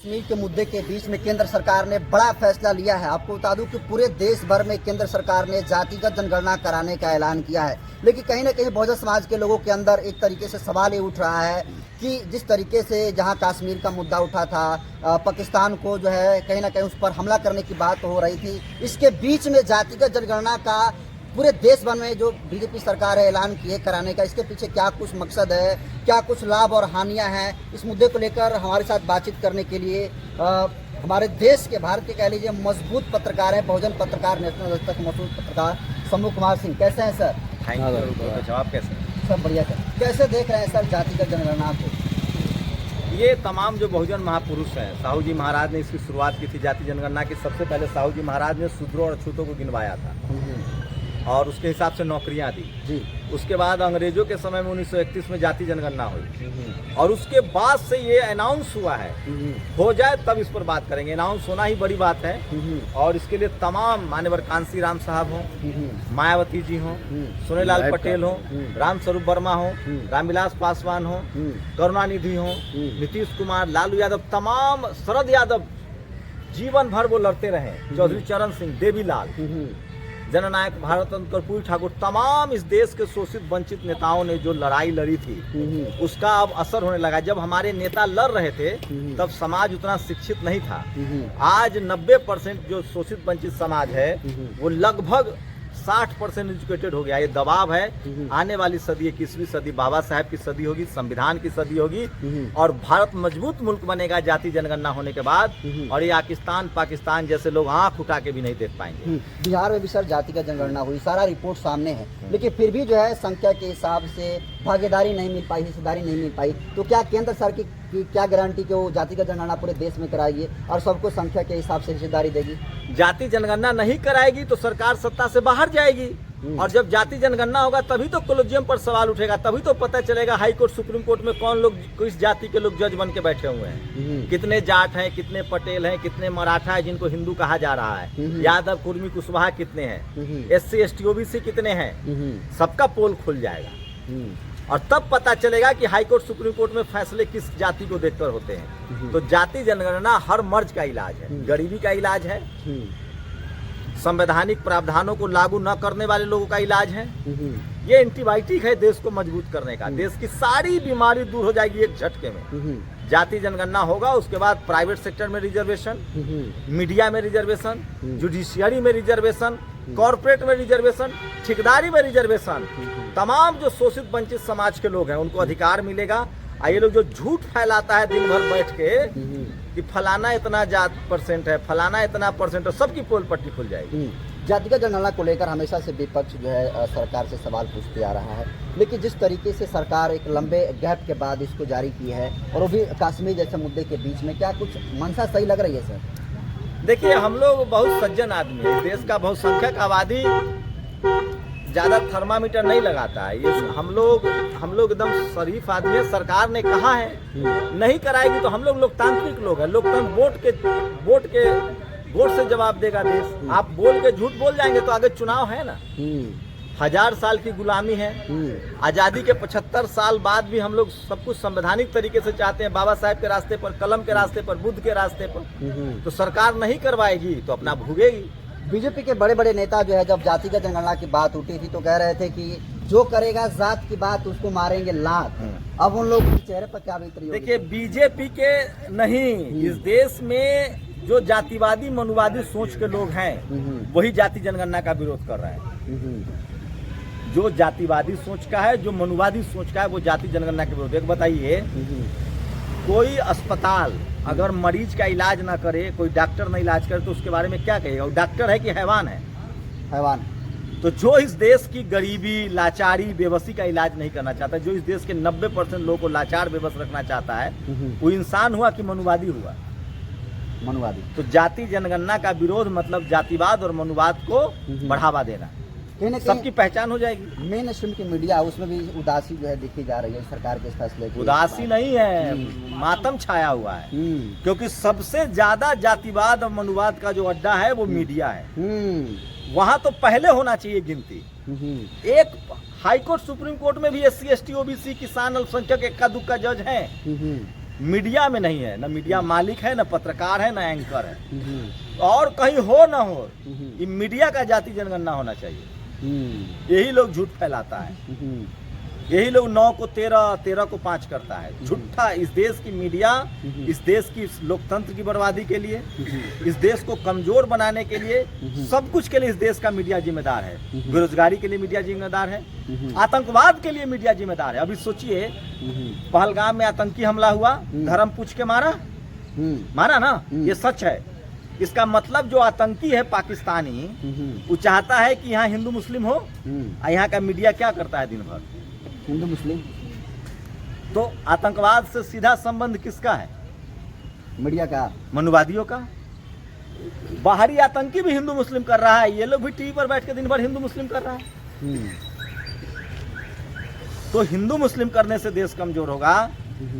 कश्मीर के मुद्दे के बीच में केंद्र सरकार ने बड़ा फैसला लिया है। आपको बता दूं कि पूरे देश भर में केंद्र सरकार ने जातिगत जनगणना कराने का ऐलान किया है, लेकिन कहीं ना कहीं बहुजन समाज के लोगों के अंदर एक तरीके से सवाल ये उठ रहा है कि जिस तरीके से जहां कश्मीर का मुद्दा उठा था, पाकिस्तान को जो है कहीं ना कहीं उस पर हमला करने की बात हो रही थी, इसके बीच में जातिगत जनगणना का पूरे देश भर में जो बीजेपी सरकार है ऐलान किए कराने का, इसके पीछे क्या कुछ मकसद है, क्या कुछ लाभ और हानियां हैं, इस मुद्दे को लेकर हमारे साथ बातचीत करने के लिए हमारे देश के, भारत के कह लीजिए मजबूत पत्रकार हैं, बहुजन पत्रकार, नेशनल तक मजबूत पत्रकार शंभू कुमार सिंह। कैसे हैं सर? Thank you. जवाब कैसे? सब बढ़िया सर। कैसे देख रहे हैं सर जातिगत जनगणना को? ये तमाम जो बहुजन महापुरुष हैं, साहू जी महाराज ने इसकी शुरुआत की थी जाति जनगणना की। सबसे पहले साहू जी महाराज ने शूद्रों और अछूतों को गिनवाया था और उसके हिसाब से नौकरियां दी जी। उसके बाद अंग्रेजों के समय में 1931 में जाति जनगणना हुई और उसके बाद से ये अनाउंस हुआ है, हो जाए तब इस पर बात करेंगे। अनाउंस होना ही बड़ी बात है और इसके लिए तमाम मान्यवर कांसी राम साहब हों, मायावती जी हों, सोनेलाल पटेल हों, रामस्वरूप वर्मा हों, रामविलास पासवान हों, करुणानिधि हों, नीतीश कुमार, लालू यादव, तमाम, शरद यादव, जीवन भर वो लड़ते रहे, चौधरी चरण सिंह, देवीलाल, जननायक भारत रत्न कर्पूरी ठाकुर, तमाम इस देश के शोषित वंचित नेताओं ने जो लड़ाई लड़ी थी उसका अब असर होने लगा। जब हमारे नेता लड़ रहे थे तब समाज उतना शिक्षित नहीं था। आज 90% जो शोषित वंचित समाज है वो लगभग 60% एजुकेटेड हो गया। ये दबाव है, आने वाली सदी 21वीं सदी बाबा साहब की सदी होगी, संविधान की सदी होगी और भारत मजबूत मुल्क बनेगा जाति जनगणना होने के बाद। और ये पाकिस्तान जैसे लोग आंख उठा के भी नहीं देख पाएंगे। बिहार में भी सर जाति का जनगणना हुई, सारा रिपोर्ट सामने है, लेकिन फिर भी जो है संख्या के हिसाब से भागीदारी नहीं मिल पाई, हिस्सेदारी नहीं मिल पाई। तो क्या केंद्र सरकार की क्या गारंटी कि वो जाति का जनगणना पूरे देश में कराएगी और सबको संख्या के हिसाब से हिस्सेदारी देगी? जाति जनगणना नहीं कराएगी तो सरकार सत्ता से बाहर जाएगी और जब जाति जनगणना होगा तभी तो कोलिजियम पर सवाल उठेगा, तभी तो पता चलेगा हाई कोर्ट, सुप्रीम कोर्ट में कौन लोग, किस जाति के लोग जज बन के बैठे हुए हैं, कितने जाट हैं, कितने पटेल हैं, कितने मराठा है जिनको हिंदू कहा जा रहा है, यादव, कुर्मी, कुशवाहा कितने हैं, SC ST OBC कितने हैं, सबका पोल खुल जाएगा और तब पता चलेगा कि हाई कोर्ट, सुप्रीम कोर्ट में फैसले किस जाति को देखकर होते हैं। तो जाति जनगणना हर मर्ज का इलाज है, गरीबी का इलाज है, संवैधानिक प्रावधानों को लागू न करने वाले लोगों का इलाज है, ये एंटीबायोटिक है देश को मजबूत करने का। देश की सारी बीमारी दूर हो जाएगी एक झटके में। जाति जनगणना होगा, उसके बाद प्राइवेट सेक्टर में रिजर्वेशन, मीडिया में रिजर्वेशन, जुडिशियरी में रिजर्वेशन, कॉर्पोरेट में रिजर्वेशन, ठेकेदारी में रिजर्वेशन, तमाम जो शोषित वंचित समाज के लोग हैं उनको अधिकार मिलेगा। ये लोग जो झूठ फैलाता है दिन भर बैठ के कि फलाना इतना जात परसेंट है, फलाना इतना परसेंट है, सबकी पोल पट्टी खुल जाएगी। जातिगत जनगणना को लेकर हमेशा से विपक्ष जो है सरकार से सवाल पूछते आ रहा है, लेकिन जिस तरीके से सरकार एक लंबे गैप के बाद इसको जारी की है और वो भी कश्मीर जैसे मुद्दे के बीच में, क्या कुछ मंशा सही लग रही है सर? देखिए, हम लोग बहुत सज्जन आदमी है, देश का बहुसंख्यक आबादी ज्यादा थर्मामीटर नहीं लगाता है। ये हम लोग एकदम शरीफ आदमी है। सरकार ने कहा है नहीं कराएगी तो हम लोग लोकतांत्रिक लोग हैं, लोकतंत्र वोट से जवाब देगा देश। आप बोल के झूठ बोल जाएंगे तो आगे चुनाव है ना, 1000 साल की गुलामी है, आजादी के 75 साल बाद भी हम लोग सब कुछ संवैधानिक तरीके से चाहते हैं, बाबा साहब के रास्ते पर, कलम के रास्ते पर, बुद्ध के रास्ते पर। तो सरकार नहीं करवाएगी तो अपना भुगेगी। बीजेपी के बड़े बड़े नेता जो है जब जातिगत जनगणना की बात उठी थी तो कह रहे थे कि जो करेगा जात की बात उसको मारेंगे लात। अब उन लोगों के चेहरे पर क्या बीत रही है? देखिए, बीजेपी के नहीं, इस देश में जो जातिवादी मनुवादी सोच के लोग हैं वही जाति जनगणना का विरोध कर रहे हैं। जो जातिवादी सोच का है, जो मनुवादी सोच का है, वो जाति जनगणना के विरोध। एक बताइए, कोई अस्पताल अगर मरीज का इलाज ना करे, कोई डॉक्टर ना इलाज करे तो उसके बारे में क्या कहेगा? वो डॉक्टर है कि हैवान है? हैवान। तो जो इस देश की गरीबी, लाचारी, बेबसी का इलाज नहीं करना चाहता, जो इस देश के 90% लोगों को लाचार बेबस रखना चाहता है, वो इंसान हुआ कि मनुवादी हुआ? मनुवादी। तो जाति जनगणना का विरोध मतलब जातिवाद और मनुवाद को बढ़ावा देना। सबकी पहचान हो जाएगी। मेन स्ट्रीम की मीडिया उसमें भी उदासी जो है देखी जा रही है सरकार के इस फैसले की। उदासी नहीं है, मातम छाया हुआ है, क्योंकि सबसे ज्यादा जातिवाद और मनुवाद का जो अड्डा है वो मीडिया है। वहाँ तो पहले होना चाहिए गिनती। एक हाई कोर्ट, सुप्रीम कोर्ट में भी SC ST OBC, किसान, अल्पसंख्यक, इक्का दुक्का जज हैं। मीडिया में नहीं है, न मीडिया मालिक है, न पत्रकार है, न एंकर है, और कहीं हो न हो, ये मीडिया का जाति जनगणना होना चाहिए। यही लोग झूठ फैलाता है, यही लोग 9 को 13, 13 को 5 करता है। झूठा इस देश की मीडिया, इस देश की लोकतंत्र की बर्बादी के लिए, इस देश को कमजोर बनाने के लिए, सब कुछ के लिए इस देश का मीडिया जिम्मेदार है। बेरोजगारी के लिए मीडिया जिम्मेदार है, आतंकवाद के लिए मीडिया जिम्मेदार है। अभी सोचिए, पहलगाम में आतंकी हमला हुआ, धर्म पूछ के मारा ना, ये सच है। इसका मतलब जो आतंकी है पाकिस्तानी, वो चाहता है कि यहाँ हिंदू मुस्लिम हो, और यहाँ का मीडिया क्या करता है दिन भर, हिंदू मुस्लिम। तो आतंकवाद से सीधा संबंध किसका है? मीडिया का, मनुवादियों का। बाहरी आतंकी भी हिंदू मुस्लिम कर रहा है, ये लोग भी टीवी पर बैठ के दिन भर हिंदू मुस्लिम कर रहा है। तो हिंदू मुस्लिम करने से देश कमजोर होगा,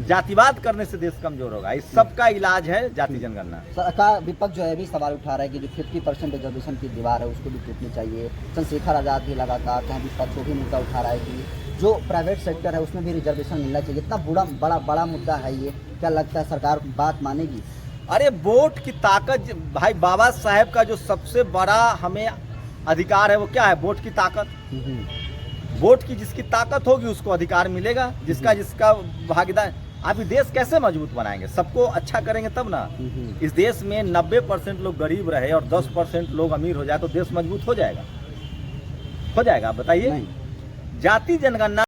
जातिवाद करने से देश कमजोर होगा। इस सब का इलाज है जाति जनगणना। सरकार, विपक्ष जो है भी सवाल उठा रहा है कि जो 50% रिजर्वेशन की दीवार है उसको भी टूटनी चाहिए। चंद्रशेखर आजाद भी लगातार कहीं विपक्ष को भी मुद्दा उठा रहा है कि जो प्राइवेट सेक्टर है उसमें भी रिजर्वेशन मिलना चाहिए। इतना बड़ा मुद्दा है ये, क्या लगता है सरकार बात मानेगी? अरे वोट की ताकत भाई, बाबा साहेब का जो सबसे बड़ा हमें अधिकार है वो क्या है? वोट की ताकत। वोट की जिसकी ताकत होगी उसको अधिकार मिलेगा, जिसका भागीदार। आप ये देश कैसे मजबूत बनाएंगे? सबको अच्छा करेंगे तब ना। इस देश में 90% लोग गरीब रहे और 10% लोग अमीर हो जाए तो देश मजबूत हो जाएगा? बताइए। जाति जनगणना